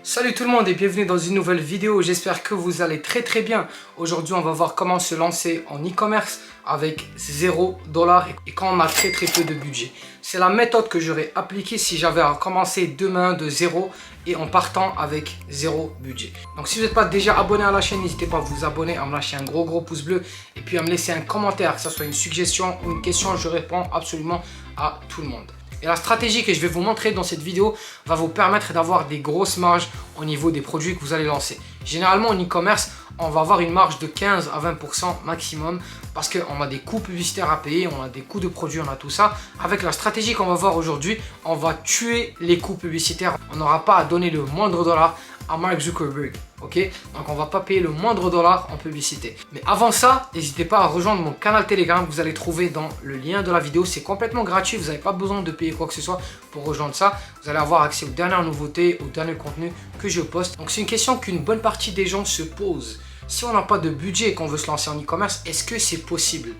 Salut tout le monde et bienvenue dans une nouvelle vidéo, j'espère que vous allez très bien. Aujourd'hui on va voir comment se lancer en e-commerce avec 0$ et quand on a très peu de budget. C'est la méthode que j'aurais appliquée si j'avais à commencer demain de zéro et en partant avec 0 budget. Donc si vous n'êtes pas déjà abonné à la chaîne, n'hésitez pas à vous abonner, à me lâcher un gros pouce bleu et puis à me laisser un commentaire, que ce soit une suggestion ou une question, je réponds absolument à tout le monde. Et la stratégie que je vais vous montrer dans cette vidéo va vous permettre d'avoir des grosses marges au niveau des produits que vous allez lancer. Généralement en e-commerce, on va avoir une marge de 15 à 20% maximum parce qu'on a des coûts publicitaires à payer, on a des coûts de produits, on a tout ça. Avec la stratégie qu'on va voir aujourd'hui, on va tuer les coûts publicitaires. On n'aura pas à donner le moindre dollar à Mark Zuckerberg, ok? Donc on va pas payer le moindre dollar en publicité. Mais avant ça, n'hésitez pas à rejoindre mon canal Telegram, vous allez trouver dans le lien de la vidéo. C'est complètement gratuit, vous n'avez pas besoin de payer quoi que ce soit pour rejoindre ça. Vous allez avoir accès aux dernières nouveautés, aux derniers contenus que je poste. Donc c'est une question qu'une bonne partie des gens se posent. Si on n'a pas de budget et qu'on veut se lancer en e-commerce, est-ce que c'est possible?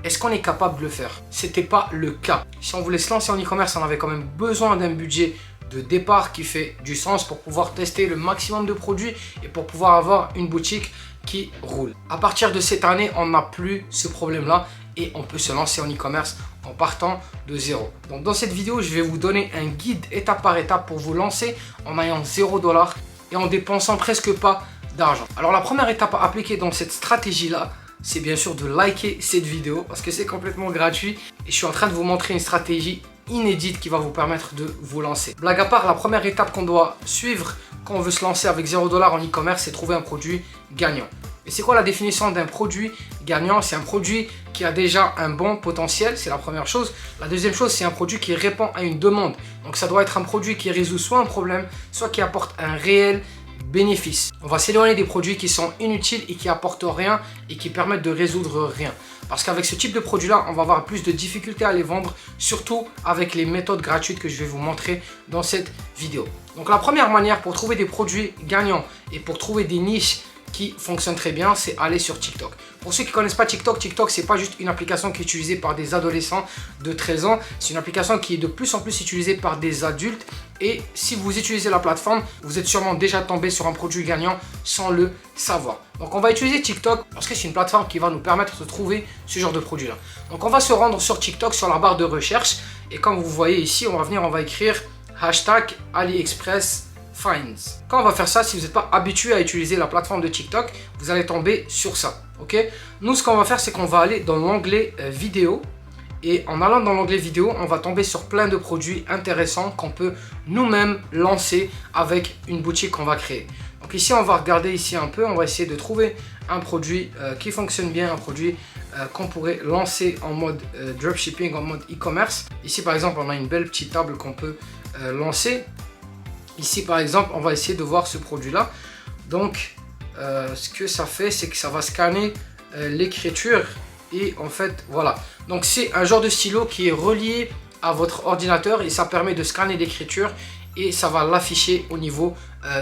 Est-ce qu'on est capable de le faire? C'était pas le cas. Si on voulait se lancer en e-commerce, on avait quand même besoin d'un budget de départ qui fait du sens pour pouvoir tester le maximum de produits et pour pouvoir avoir une boutique qui roule. À partir de cette année, on n'a plus ce problème-là et on peut se lancer en e-commerce en partant de zéro. Donc dans cette vidéo, je vais vous donner un guide étape par étape pour vous lancer en ayant 0$ et en dépensant presque pas d'argent. Alors la première étape à appliquer dans cette stratégie-là, c'est bien sûr de liker cette vidéo parce que c'est complètement gratuit et je suis en train de vous montrer une stratégie inédite qui va vous permettre de vous lancer. Blague à part, la première étape qu'on doit suivre quand on veut se lancer avec 0$ en e-commerce, c'est trouver un produit gagnant. Et c'est quoi la définition d'un produit gagnant? C'est un produit qui a déjà un bon potentiel, c'est la première chose. La deuxième chose, c'est un produit qui répond à une demande. Donc ça doit être un produit qui résout soit un problème, soit qui apporte un réel bénéfice. On va s'éloigner des produits qui sont inutiles et qui apportent rien et qui permettent de résoudre rien. Parce qu'avec ce type de produit-là, on va avoir plus de difficultés à les vendre, surtout avec les méthodes gratuites que je vais vous montrer dans cette vidéo. Donc la première manière pour trouver des produits gagnants et pour trouver des niches qui fonctionne très bien, c'est aller sur TikTok. Pour ceux qui ne connaissent pas TikTok, TikTok c'est pas juste une application qui est utilisée par des adolescents de 13 ans, c'est une application qui est de plus en plus utilisée par des adultes et si vous utilisez la plateforme, vous êtes sûrement déjà tombé sur un produit gagnant sans le savoir. Donc on va utiliser TikTok parce que c'est une plateforme qui va nous permettre de trouver ce genre de produit là. Donc on va se rendre sur TikTok sur la barre de recherche et comme vous voyez ici, on va écrire hashtag AliExpress Finds. Quand on va faire ça, si vous n'êtes pas habitué à utiliser la plateforme de TikTok, vous allez tomber sur ça. Ok? Nous, ce qu'on va faire, c'est qu'on va aller dans l'onglet vidéo. Et en allant dans l'onglet vidéo, on va tomber sur plein de produits intéressants qu'on peut nous-mêmes lancer avec une boutique qu'on va créer. Donc ici, on va regarder ici un peu. On va essayer de trouver un produit qui fonctionne bien, un produit qu'on pourrait lancer en mode dropshipping, en mode e-commerce. Ici, par exemple, on a une belle petite table qu'on peut lancer. Ici par exemple, on va essayer de voir ce produit là. Donc ce que ça fait, c'est que ça va scanner l'écriture et en fait voilà. Donc c'est un genre de stylo qui est relié à votre ordinateur et ça permet de scanner l'écriture et ça va l'afficher au niveau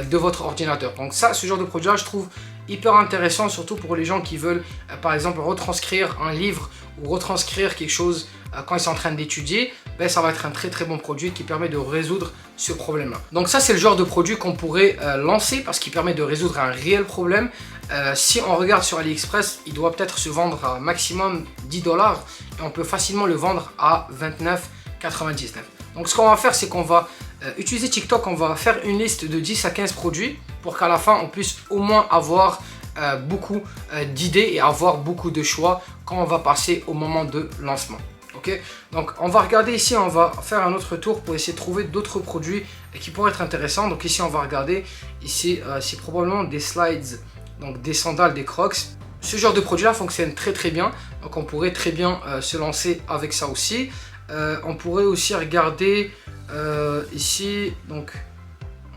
de votre ordinateur. Donc ça, ce genre de produit là, je trouve hyper intéressant, surtout pour les gens qui veulent par exemple retranscrire un livre ou retranscrire quelque chose quand ils sont en train d'étudier. Ben, ça va être un très bon produit qui permet de résoudre ce problème là. Donc ça, c'est le genre de produit qu'on pourrait lancer parce qu'il permet de résoudre un réel problème. Si on regarde sur AliExpress, il doit peut-être se vendre à maximum 10$ et on peut facilement le vendre à 29,99. Donc ce qu'on va faire, c'est qu'on va utiliser TikTok, on va faire une liste de 10 à 15 produits pour qu'à la fin on puisse au moins avoir beaucoup d'idées et avoir beaucoup de choix quand on va passer au moment de lancement. Ok, donc on va regarder ici, on va faire un autre tour pour essayer de trouver d'autres produits qui pourraient être intéressants. Donc ici on va regarder, ici c'est probablement des slides, donc des sandales, des crocs. Ce genre de produit là fonctionne très bien, donc on pourrait très bien se lancer avec ça aussi. On pourrait aussi regarder ici, donc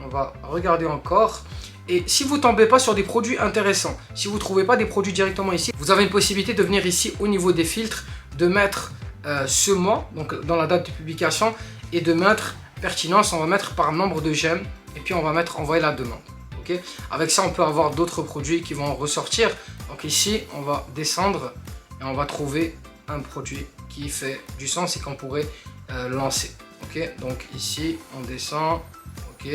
on va regarder encore. Et si vous ne tombez pas sur des produits intéressants, si vous ne trouvez pas des produits directement ici, vous avez une possibilité de venir ici au niveau des filtres, de mettre ce mois, donc dans la date de publication, et de mettre pertinence, on va mettre par nombre de j'aime, et puis on va mettre envoyer la demande. Okay, avec ça, on peut avoir d'autres produits qui vont ressortir. Donc ici, on va descendre et on va trouver un produit qui fait du sens et qu'on pourrait lancer. Ok, donc ici, on descend. Ok,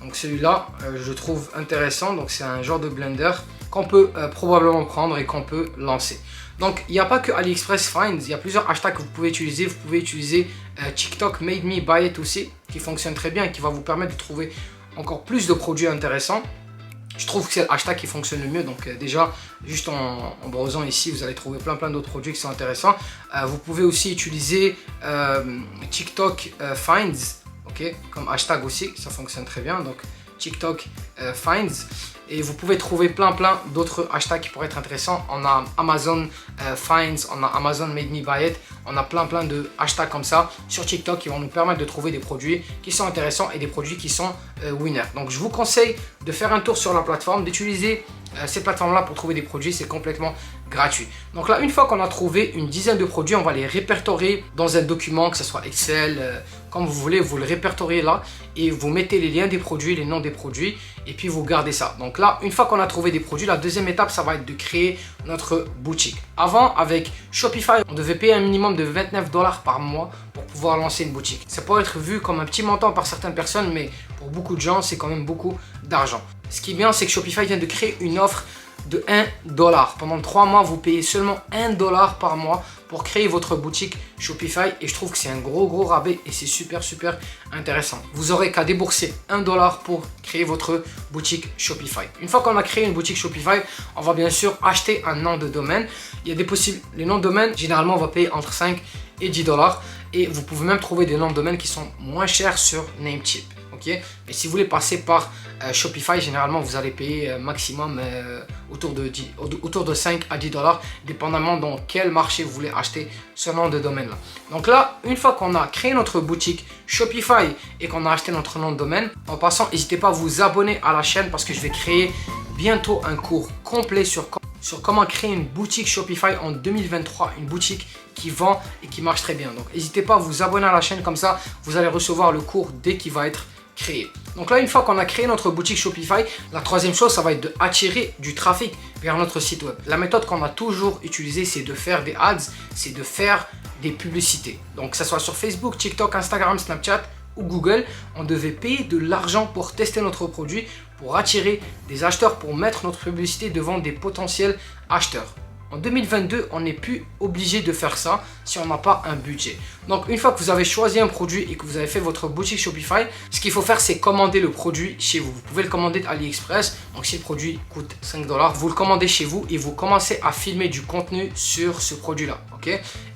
Donc celui-là, je trouve intéressant. Donc c'est un genre de blender qu'on peut probablement prendre et qu'on peut lancer. Donc il n'y a pas que AliExpress Finds, il y a plusieurs hashtags que vous pouvez utiliser. Vous pouvez utiliser TikTok Made Me Buy It aussi, qui fonctionne très bien et qui va vous permettre de trouver encore plus de produits intéressants. Je trouve que c'est le hashtag qui fonctionne le mieux. Donc déjà, juste en browsant ici, vous allez trouver plein d'autres produits qui sont intéressants. Vous pouvez aussi utiliser TikTok Finds, ok, comme hashtag aussi, ça fonctionne très bien. Donc TikTok Finds. Et vous pouvez trouver plein d'autres hashtags qui pourraient être intéressants. On a Amazon Finds, on a Amazon Made Me Buy It. On a plein de hashtags comme ça sur TikTok qui vont nous permettre de trouver des produits qui sont intéressants et des produits qui sont winners. Donc je vous conseille de faire un tour sur la plateforme, d'utiliser cette plateforme-là pour trouver des produits. C'est complètement gratuit. Donc là, une fois qu'on a trouvé une dizaine de produits, on va les répertorier dans un document, que ce soit Excel, comme vous voulez, vous le répertoriez là et vous mettez les liens des produits, les noms des produits et puis vous gardez ça. Donc là, une fois qu'on a trouvé des produits, la deuxième étape, ça va être de créer notre boutique. Avant, avec Shopify, on devait payer un minimum de 29 $ par mois pour pouvoir lancer une boutique. Ça peut être vu comme un petit montant par certaines personnes, mais pour beaucoup de gens, c'est quand même beaucoup d'argent. Ce qui est bien, c'est que Shopify vient de créer une offre de 1 $. Pendant 3 mois, vous payez seulement 1 $ par mois pour créer votre boutique Shopify et je trouve que c'est un gros rabais et c'est super intéressant. Vous aurez qu'à débourser 1 $ pour créer votre boutique Shopify. Une fois qu'on a créé une boutique Shopify, on va bien sûr acheter un nom de domaine. Il y a des possibles, les noms de domaine, généralement on va payer entre 5 et 10 $ et vous pouvez même trouver des noms de domaine qui sont moins chers sur Namecheap. Okay. Mais si vous voulez passer par Shopify, généralement vous allez payer maximum autour de 5 à 10 $, dépendamment dans quel marché vous voulez acheter ce nom de domaine là. Donc là, une fois qu'on a créé notre boutique Shopify et qu'on a acheté notre nom de domaine, en passant, n'hésitez pas à vous abonner à la chaîne parce que je vais créer bientôt un cours complet sur comment créer une boutique Shopify en 2023, une boutique qui vend et qui marche très bien. Donc n'hésitez pas à vous abonner à la chaîne, comme ça vous allez recevoir le cours dès qu'il va être créé. Donc là, une fois qu'on a créé notre boutique Shopify, la troisième chose, ça va être d'attirer du trafic vers notre site web. La méthode qu'on a toujours utilisée, c'est de faire des ads, c'est de faire des publicités. Donc que ce soit sur Facebook, TikTok, Instagram, Snapchat ou Google, on devait payer de l'argent pour tester notre produit, pour attirer des acheteurs, pour mettre notre publicité devant des potentiels acheteurs. En 2022, on n'est plus obligé de faire ça si on n'a pas un budget. Donc, une fois que vous avez choisi un produit et que vous avez fait votre boutique Shopify, ce qu'il faut faire, c'est commander le produit chez vous. Vous pouvez le commander d'AliExpress. Donc, si le produit coûte 5 $, vous le commandez chez vous et vous commencez à filmer du contenu sur ce produit-là. Ok?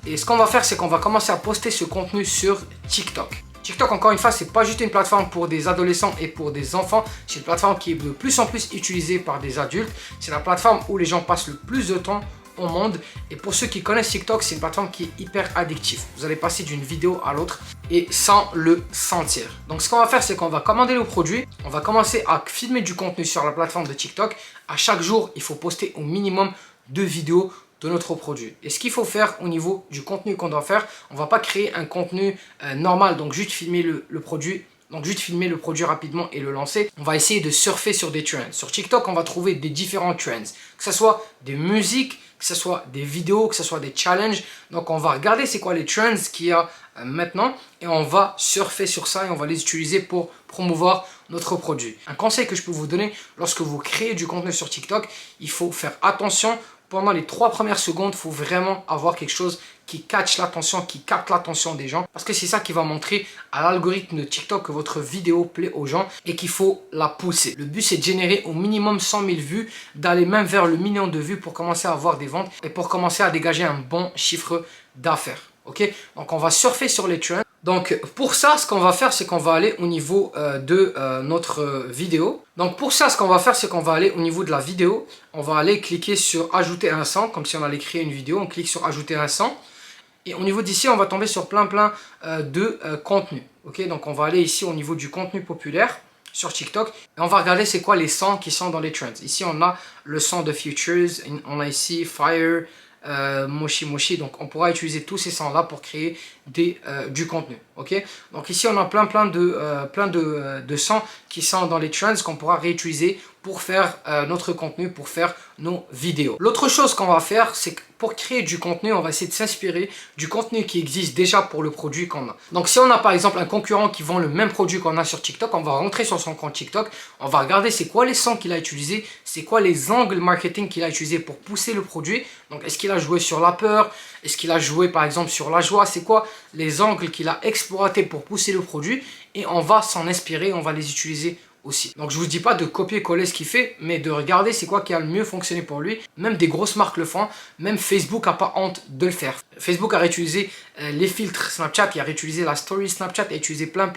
Et ce qu'on va faire, c'est qu'on va commencer à poster ce contenu sur TikTok. TikTok, encore une fois, c'est pas juste une plateforme pour des adolescents et pour des enfants. C'est une plateforme qui est de plus en plus utilisée par des adultes. C'est la plateforme où les gens passent le plus de temps au monde. Et pour ceux qui connaissent TikTok, c'est une plateforme qui est hyper addictive. Vous allez passer d'une vidéo à l'autre et sans le sentir. Donc ce qu'on va faire, c'est qu'on va commander le produit. On va commencer à filmer du contenu sur la plateforme de TikTok. À chaque jour, il faut poster au minimum 2 vidéos de notre produit. Et ce qu'il faut faire au niveau du contenu qu'on doit faire, on ne va pas créer un contenu normal, donc juste filmer le produit. Donc juste filmer le produit rapidement et le lancer. On va essayer de surfer sur des trends. Sur TikTok, on va trouver des différents trends. Que ce soit des musiques, que ce soit des vidéos, que ce soit des challenges. Donc on va regarder c'est quoi les trends qu'il y a maintenant et on va surfer sur ça et on va les utiliser pour promouvoir notre produit. Un conseil que je peux vous donner, lorsque vous créez du contenu sur TikTok, il faut faire attention. Pendant les 3 premières secondes, il faut vraiment avoir quelque chose qui catch l'attention, qui capte l'attention des gens. Parce que c'est ça qui va montrer à l'algorithme de TikTok que votre vidéo plaît aux gens et qu'il faut la pousser. Le but, c'est de générer au minimum 100 000 vues, d'aller même vers le million de vues pour commencer à avoir des ventes et pour commencer à dégager un bon chiffre d'affaires. Ok, donc on va surfer sur les trends. Donc pour ça, ce qu'on va faire, c'est qu'on va aller au niveau de notre vidéo. Donc pour ça, ce qu'on va faire, c'est qu'on va aller au niveau de la vidéo. On va aller cliquer sur ajouter un son, comme si on allait créer une vidéo. On clique sur ajouter un son. Et au niveau d'ici, on va tomber sur plein de contenu. Ok, donc on va aller ici au niveau du contenu populaire sur TikTok. Et on va regarder c'est quoi les sons qui sont dans les trends. Ici, on a le son de Futures. On a ici Fire. Moshi Moshi, donc on pourra utiliser tous ces sons là pour créer du contenu. Ok, donc ici on a plein de sons qui sont dans les trends qu'on pourra réutiliser pour faire notre contenu, pour faire nos vidéos. L'autre chose qu'on va faire, c'est que pour créer du contenu, on va essayer de s'inspirer du contenu qui existe déjà pour le produit qu'on a. Donc si on a par exemple un concurrent qui vend le même produit qu'on a sur TikTok, on va rentrer sur son compte TikTok, on va regarder c'est quoi les sons qu'il a utilisés, c'est quoi les angles marketing qu'il a utilisés pour pousser le produit. Donc est-ce qu'il a joué sur la peur, est-ce qu'il a joué par exemple sur la joie, c'est quoi les angles qu'il a exploités pour pousser le produit, et on va s'en inspirer, on va les utiliser aussi. Donc je vous dis pas de copier-coller ce qu'il fait, mais de regarder c'est quoi qui a le mieux fonctionné pour lui. Même des grosses marques le font, même Facebook n'a pas honte de le faire. Facebook a réutilisé les filtres Snapchat, il a réutilisé la story Snapchat, et utilisé plein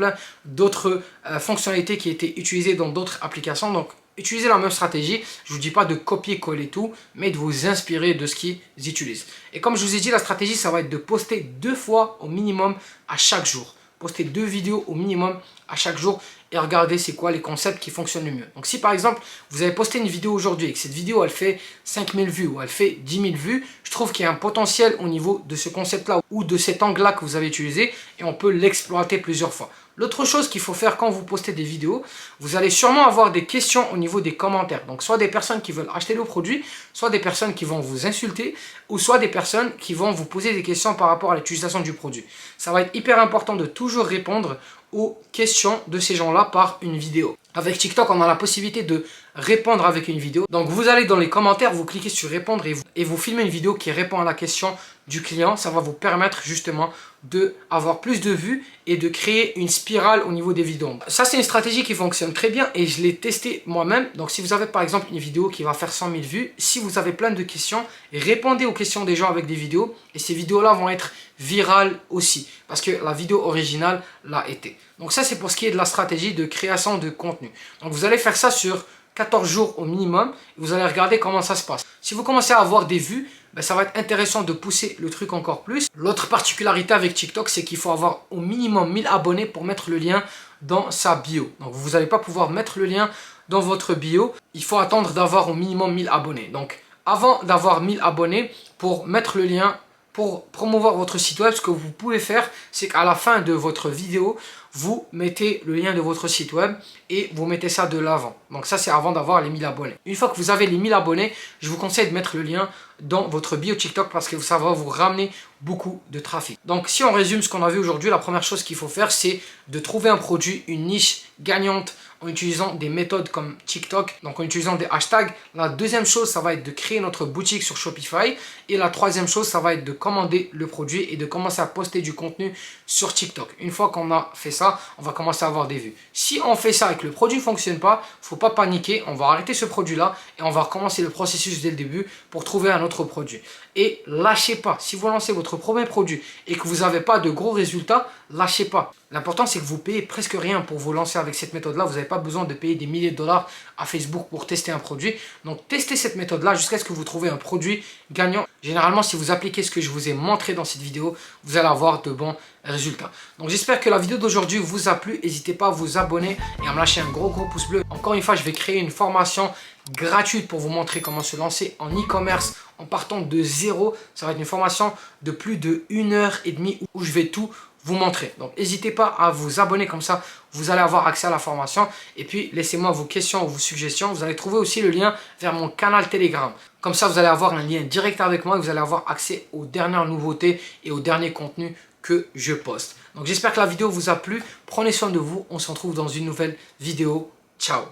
d'autres fonctionnalités qui étaient utilisées dans d'autres applications. Donc utilisez la même stratégie. Je ne vous dis pas de copier-coller tout, mais de vous inspirer de ce qu'ils utilisent. Et comme je vous ai dit, la stratégie, ça va être de poster 2 fois au minimum à chaque jour. Poster 2 vidéos au minimum à chaque jour et regarder c'est quoi les concepts qui fonctionnent le mieux. Donc si par exemple vous avez posté une vidéo aujourd'hui et que cette vidéo elle fait 5000 vues ou elle fait 10 000 vues, je trouve qu'il y a un potentiel au niveau de ce concept là ou de cet angle là que vous avez utilisé, et on peut l'exploiter plusieurs fois. L'autre chose qu'il faut faire quand vous postez des vidéos, vous allez sûrement avoir des questions au niveau des commentaires. Donc soit des personnes qui veulent acheter le produit, soit des personnes qui vont vous insulter, ou soit des personnes qui vont vous poser des questions par rapport à l'utilisation du produit. Ça va être hyper important de toujours répondre aux questions de ces gens-là par une vidéo. Avec TikTok, on a la possibilité de répondre avec une vidéo. Donc vous allez dans les commentaires, vous cliquez sur répondre et vous filmez une vidéo qui répond à la question du client. Ça va vous permettre justement d'avoir plus de vues et de créer une spirale au niveau des vidéos. Ça, c'est une stratégie qui fonctionne très bien et je l'ai testé moi-même. Donc si vous avez par exemple une vidéo qui va faire 100 000 vues, si vous avez plein de questions, répondez aux questions des gens avec des vidéos, et ces vidéos-là vont être virales aussi parce que la vidéo originale l'a été. Donc ça, c'est pour ce qui est de la stratégie de création de contenu. Donc vous allez faire ça sur 14 jours au minimum et vous allez regarder comment ça se passe. Si vous commencez à avoir des vues, ben ça va être intéressant de pousser le truc encore plus. L'autre particularité avec TikTok, c'est qu'il faut avoir au minimum 1000 abonnés pour mettre le lien dans sa bio. Donc vous n'allez pas pouvoir mettre le lien dans votre bio. Il faut attendre d'avoir au minimum 1000 abonnés. Donc avant d'avoir 1000 abonnés, pour mettre le lien, pour promouvoir votre site web, ce que vous pouvez faire, c'est qu'à la fin de votre vidéo, vous mettez le lien de votre site web et vous mettez ça de l'avant. Donc ça, c'est avant d'avoir les 1000 abonnés. Une fois que vous avez les 1000 abonnés, je vous conseille de mettre le lien dans votre bio TikTok parce que ça va vous ramener beaucoup de trafic. Donc si on résume ce qu'on a vu aujourd'hui, la première chose qu'il faut faire, c'est de trouver un produit, une niche gagnante en utilisant des méthodes comme TikTok, donc en utilisant des hashtags. La deuxième chose, ça va être de créer notre boutique sur Shopify. Et la troisième chose, ça va être de commander le produit et de commencer à poster du contenu sur TikTok. Une fois qu'on a fait ça, on va commencer à avoir des vues. Si on fait ça et que le produit ne fonctionne pas, il ne faut pas paniquer. On va arrêter ce produit-là et on va recommencer le processus dès le début pour trouver un autre produit. Et lâchez pas. Si vous lancez votre premier produit et que vous n'avez pas de gros résultats, lâchez pas. L'important, c'est que vous payez presque rien pour vous lancer avec cette méthode-là. Vous n'avez pas besoin de payer des milliers de dollars à Facebook pour tester un produit. Donc, testez cette méthode-là jusqu'à ce que vous trouviez un produit gagnant. Généralement, si vous appliquez ce que je vous ai montré dans cette vidéo, vous allez avoir de bons résultats. Donc, j'espère que la vidéo d'aujourd'hui vous a plu. N'hésitez pas à vous abonner et à me lâcher un gros pouce bleu. Encore une fois, je vais créer une formation gratuite pour vous montrer comment se lancer en e-commerce en partant de zéro. Ça va être une formation de plus de 1h30 où je vais tout vous montrer. Donc n'hésitez pas à vous abonner, comme ça vous allez avoir accès à la formation. Et puis laissez-moi vos questions ou vos suggestions. Vous allez trouver aussi le lien vers mon canal Telegram. Comme ça vous allez avoir un lien direct avec moi et vous allez avoir accès aux dernières nouveautés et aux derniers contenus que je poste. Donc j'espère que la vidéo vous a plu. Prenez soin de vous. On se retrouve dans une nouvelle vidéo. Ciao.